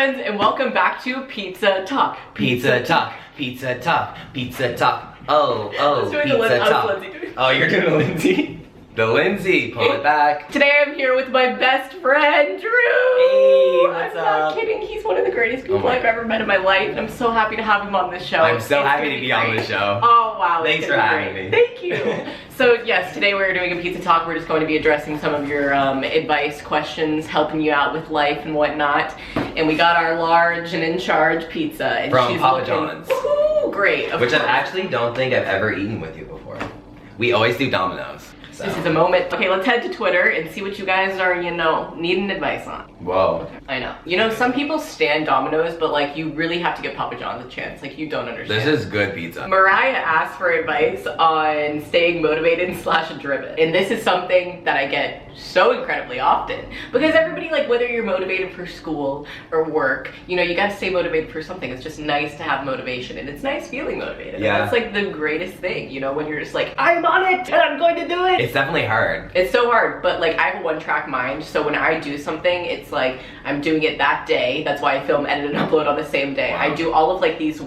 friends, and welcome back to Pizza Talk. Pizza Talk, Pizza Talk, Pizza Talk. Oh, Pizza Talk. Oh, you're doing the Lindsay? The Lindsay, pull it back. Today I'm here with my best friend, Drew. Hey, what's I'm up? not kidding, he's one of the greatest people I've ever met in my life, and I'm so happy to have him on this show. I'm so happy to be on the show. Oh, wow. Thanks for having me. Thank you. So, yes, today we're doing a Pizza Talk. We're just going to be addressing some of your advice, questions, helping you out with life and whatnot. And we got our large and in charge pizza. And From she's Papa John's. Ooh, great. Which I actually don't think I've ever eaten with you before. We always do Domino's. So. This is a moment. Okay, let's head to Twitter and see what you guys are, needing advice on. Whoa. I know. Some people stand Domino's, but like you really have to give Papa John's a chance. Like you don't understand. This is good pizza. Mariah asked for advice on staying motivated / driven. And this is something that I get so incredibly often. Because everybody, like whether you're motivated for school or work, you gotta stay motivated for something. It's just nice to have motivation. And it's nice feeling motivated. Yeah. And that's like the greatest thing, when you're just like, I'm on it and I'm going to do it. It's definitely hard. It's so hard, but like I have a one-track mind, so when I do something, it's like I'm doing it that day. That's why I film, edit, and upload on the same day. Wow. I do all of like these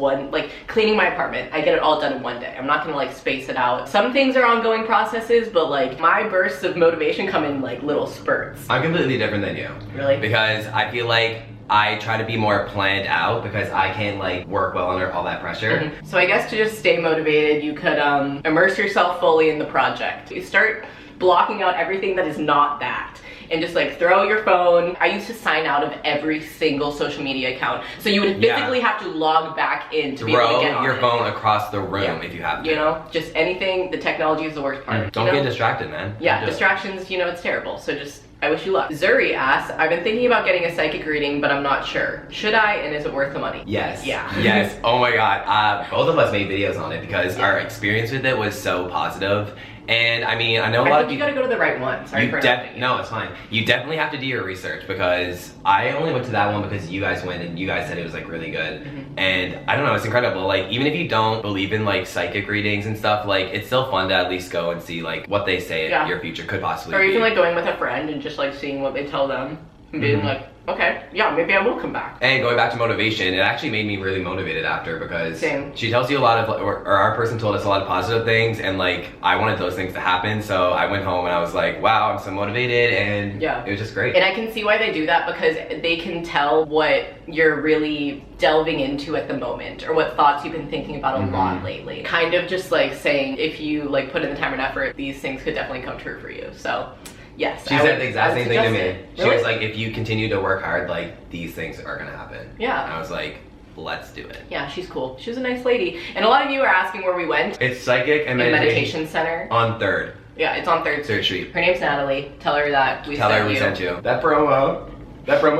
cleaning my apartment. I get it all done in one day. I'm not gonna like space it out. Some things are ongoing processes, but like my bursts of motivation come in like little spurts. I'm completely different than you. Really? Because I feel like I try to be more planned out because I can't like work well under all that pressure. Mm-hmm. So I guess to just stay motivated, you could immerse yourself fully in the project. You start blocking out everything that is not that. And just like throw your phone. I used to sign out of every single social media account. So you would physically have to log back in to be able to get on your it. phone across the room if you have to. Just anything. The technology is the worst part. Don't get distracted, man. Yeah, distractions, it's terrible. So just, I wish you luck. Zuri asks, I've been thinking about getting a psychic reading, but I'm not sure. Should I, and is it worth the money? Yes. Yeah. Yes. Oh my god. Both of us made videos on it because our experience with it was so positive. And I mean, I know a lot of people. You gotta go to the right one. Sorry for interrupting. No, it's fine. You definitely have to do your research because I only went to that one because you guys went and you guys said it was like really good. Mm-hmm. And I don't know, it's incredible. Like even if you don't believe in like psychic readings and stuff, like it's still fun to at least go and see like what they say your future could possibly be. Or even like going with a friend and just like seeing what they tell them and being like, okay, yeah, maybe I will come back. And going back to motivation, it actually made me really motivated after because Same. She tells you a lot of, or our person told us a lot of positive things, and like I wanted those things to happen. So I went home and I was like, wow, I'm so motivated, and it was just great. And I can see why they do that because they can tell what you're really delving into at the moment or what thoughts you've been thinking about a lot lately. Kind of just like saying if you like put in the time and effort, these things could definitely come true for you. So. Yes. She said the exact same thing to me. Really? She was like, if you continue to work hard, like, these things are gonna happen. Yeah. And I was like, let's do it. Yeah, she's cool. She was a nice lady. And a lot of you are asking where we went. It's Psychic and Meditation Center. On 3rd. Yeah, it's on 3rd Street. Her name's Natalie. Tell her that we sent you. That promo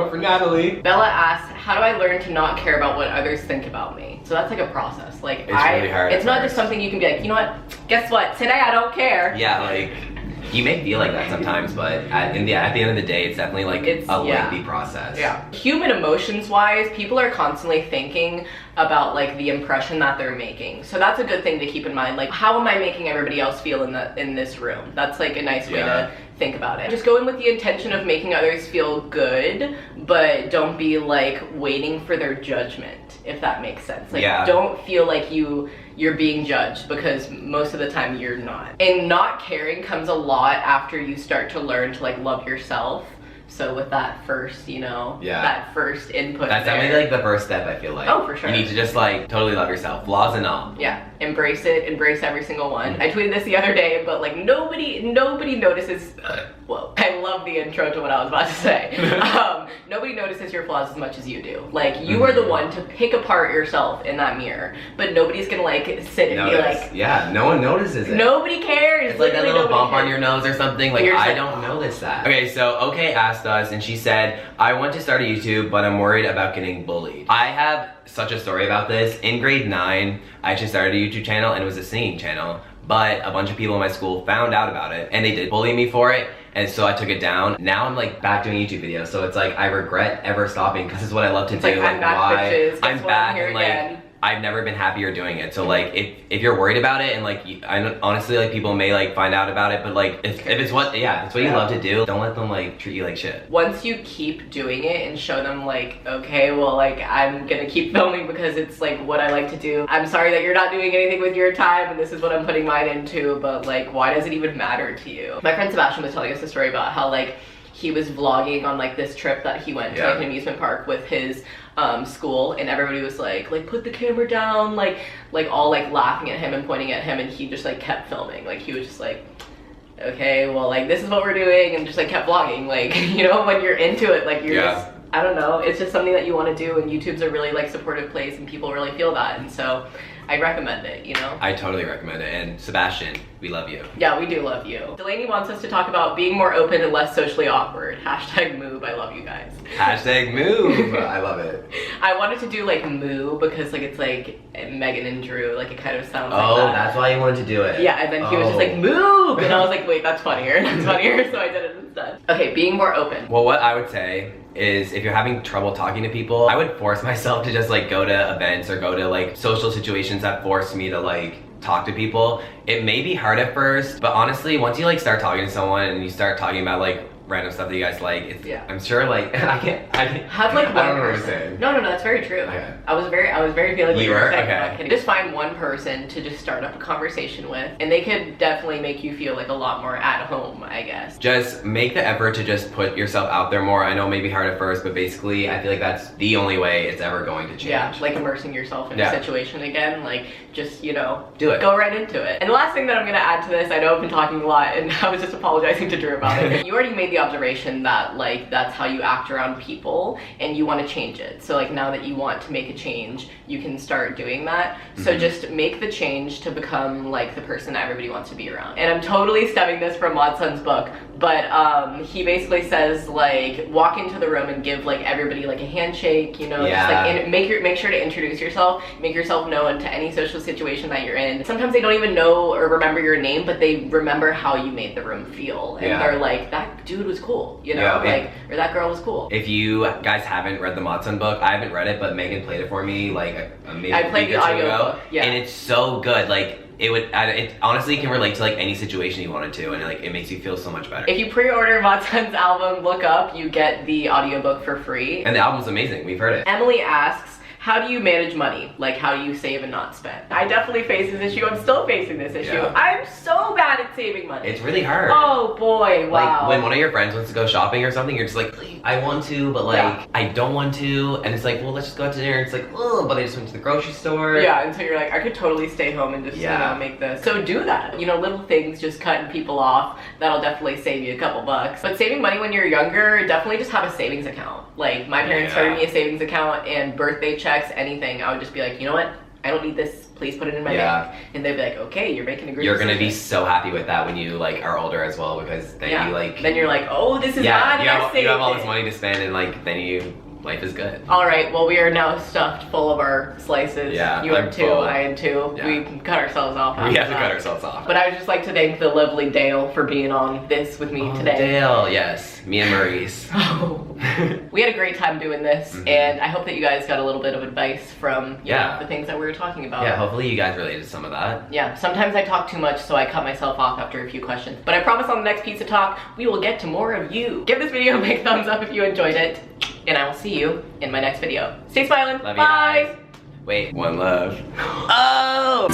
for Natalie. Bella asked, how do I learn to not care about what others think about me? So that's like a process. Like it's really hard. It's not just something you can be like, you know what? Guess what? Today I don't care. Yeah, like you may feel like that sometimes, but at the end of the day, it's definitely like a lengthy process. Yeah. Human emotions wise, people are constantly thinking about like the impression that they're making. So that's a good thing to keep in mind. Like, how am I making everybody else feel in this room? That's like a nice way to think about it. Just go in with the intention of making others feel good, but don't be like waiting for their judgment, if that makes sense. Like, don't feel like you're being judged because most of the time you're not. And not caring comes a lot after you start to learn to like love yourself. So with that first, that first input that's definitely like the first step, I feel like. Oh, for sure. You need to just like totally love yourself, flaws and all. Yeah, embrace it, embrace every single one. I tweeted this the other day, but like nobody notices, whoa, I love the intro to what I was about to say. Nobody notices your flaws as much as you do. Like you are the one to pick apart yourself in that mirror, but nobody's gonna like sit and be like, yeah, no one notices it. Nobody cares. It's like that little bump on your nose or something. Like I don't notice that. Okay, so OK asked us and she said, I want to start a YouTube, but I'm worried about getting bullied. I have such a story about this. In grade 9, I actually started a YouTube channel and it was a singing channel, but a bunch of people in my school found out about it and they did bully me for it. And so I took it down. Now I'm like back doing YouTube videos. So it's like I regret ever stopping because it's what I love to do. Like I'm back, bitches. I'm back and like I've never been happier doing it. So like, if you're worried about it, and like, honestly, like people may like find out about it, but like, if it's what, yeah, if it's what you love to do, don't let them like treat you like shit. Once you keep doing it and show them like, okay, well, like I'm gonna keep filming because it's like what I like to do. I'm sorry that you're not doing anything with your time, and this is what I'm putting mine into, but like, why does it even matter to you? My friend Sebastian was telling us a story about how like he was vlogging on like this trip that he went to like an amusement park with his school, and everybody was like put the camera down, like all like laughing at him and pointing at him, and he just like kept filming. Like he was just like, okay, well, like this is what we're doing, and just like kept vlogging. Like, you know, when you're into it, like you're just, I don't know, it's just something that you want to do, and YouTube's a really like supportive place, and people really feel that, and so I recommend it, you know? I totally recommend it. And Sebastian, we love you. Yeah, we do love you. Delaney wants us to talk about being more open and less socially awkward. Hashtag move. I love you guys. Hashtag move. I love it. I wanted to do like moo because like it's like Meghan and Drew. Like it kind of sounds like that. Oh, that's why you wanted to do it. Yeah, and then he was just like move, and I was like, wait, that's funnier. That's funnier. So I did it instead. Okay, being more open. Well, what I would say is if you're having trouble talking to people, I would force myself to just like go to events or go to like social situations that force me to like talk to people. It may be hard at first, but honestly, once you like start talking to someone and you start talking about like random stuff that you guys like, it's, I'm sure like I can't have like one I don't know person. what to say. No, that's very true. Okay. I was very feeling you were okay. Just find one person to just start up a conversation with, and they could definitely make you feel like a lot more at home, I guess. Just make the effort to just put yourself out there more. I know it may be hard at first, but basically I feel like that's the only way it's ever going to change. Yeah, like immersing yourself in a situation again, like just, you know, do it. Go right into it. And the last thing that I'm gonna add to this, I know I've been talking a lot and I was just apologizing to Drew about it. You already made the observation that like that's how you act around people and you want to change it. So like now that you want to make a change, you can start doing that. So just make the change to become like the person that everybody wants to be around. And I'm totally stemming this from Watson's book, but he basically says like walk into the room and give like everybody like a handshake, you know, just like make sure to introduce yourself, make yourself known to any social situation that you're in. Sometimes they don't even know or remember your name, but they remember how you made the room feel, and they're like, that dude was cool, you know, like, or that girl was cool. If you guys haven't read the Matsun book, I haven't read it, but Megan played it for me like maybe I played the audio book, and it's so good. Like it honestly can relate to like any situation you wanted to, and like it makes you feel so much better. If you pre-order Matsun's album, look up, you get the audiobook for free. And the album's amazing, we've heard it. Emily asks, how do you manage money? Like, how do you save and not spend? I definitely face this issue. I'm still facing this issue. I'm so bad at saving money. It's really hard. Oh boy, wow. Like when one of your friends wants to go shopping or something, you're just like, I want to, but like, I don't want to. And it's like, well, let's just go out to dinner. It's like, oh, but I just went to the grocery store. Yeah, and so you're like, I could totally stay home and just, you know, make this. So do that. You know, little things, just cutting people off, that'll definitely save you a couple bucks. But saving money when you're younger, definitely just have a savings account. Like, my parents started me a savings account, and birthday checks, anything, I would just be like, you know what? I don't need this. Please put it in my bank. And they'd be like, okay, you're making a great decision. You're gonna be so happy with that when you like are older as well, because then you like. Then you're like, oh, this is not you have all this money to spend, and like then life is good. All right, well, we are now stuffed full of our slices. Yeah, you had two, I had two. Yeah. We cut ourselves off. We have to cut ourselves off. But I would just like to thank the lovely Dale for being on this with me today. Dale, yes. Me and Maurice. We had a great time doing this, and I hope that you guys got a little bit of advice from you know, the things that we were talking about. Yeah, hopefully you guys related to some of that. Yeah, sometimes I talk too much, so I cut myself off after a few questions. But I promise on the next Pizza Talk, we will get to more of you. Give this video a big thumbs up if you enjoyed it, and I will see you in my next video. Stay smiling. Love Bye. You guys. Wait, one love. Oh!